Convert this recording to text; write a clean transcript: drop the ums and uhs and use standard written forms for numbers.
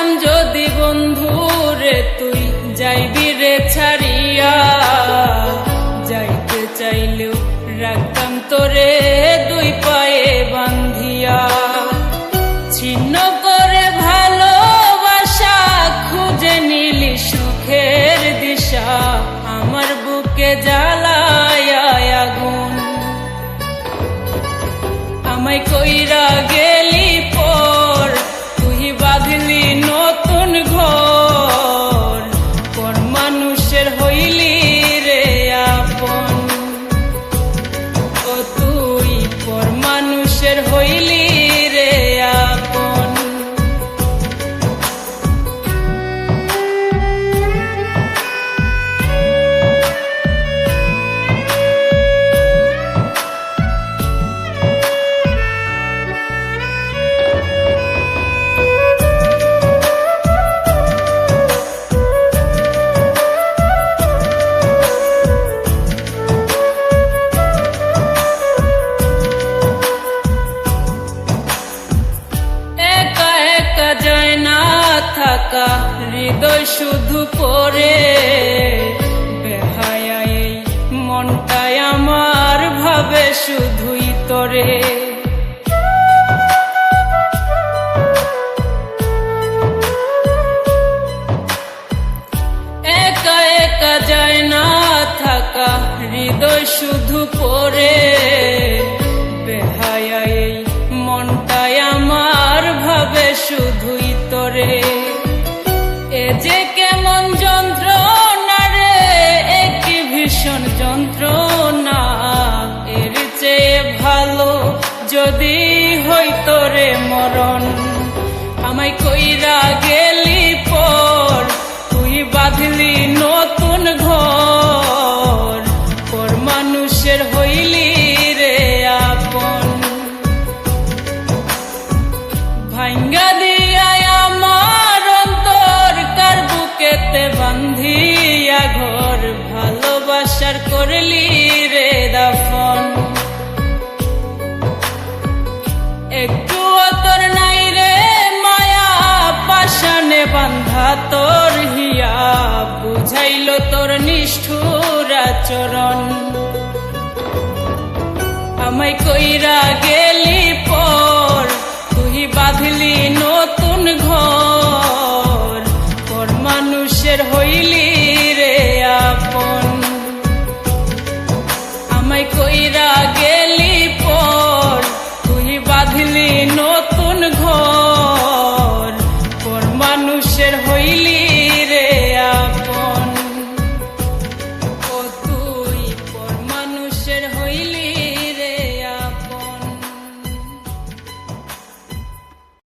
জানতাম যদি বন্ধু রে তুই যাইবি রে ছাড়িয়া, যাইতে চাইলেও রাখতাম তোরে দুই পায়ে বান্ধিয়া। ছিন্ন করে ভালোবাসা খুঁজে নিলি সুখের দিশা, আমার বুকে জ্বালায় আগুন। আমায় কইরা গেলি পর, তুই বাঁধলি নতুন ঘর, পর মানুষের হইলি রে আপন। ও তুই পর মানুষের হইলি রে আপন। থাকা হৃদয় শুধু পড়ে বেহায়াই, মনটাই আমার ভাবে শুধুই তোরে। একা একা যায় না থাকা হৃদয় শুধু পড়ে বেহায়াই, মনটাই আমার ভাবে শুধুই তোরে। এ যে কেমন যন্ত্রণা রে, একই ভীষণ যন্ত্রণা, এর চেয়ে ভালো যদি হইতো রে মরণ। আমায় কইরা গেলি পর, তুই বাঁধলি নতুন ঘর, পর মানুষের হইলি রে আপন। ভাঙ্গা দিয়ায় আমার অন্তর, কার বুকেতে বান্ধিয়া ঘর, ভালোবাসার করলি রে দাফন। একটু তোর নাই রে মায়া, পাশানে বান্ধা তোর হিয়া, বুঝাইল তোর নিষ্ঠুর আচরণ। আমায় কইরা গেলি পর, তুই বাঁধলি নতুন ঘর, পর মানুষের হইলি রে আপন। আমায় কইরা গে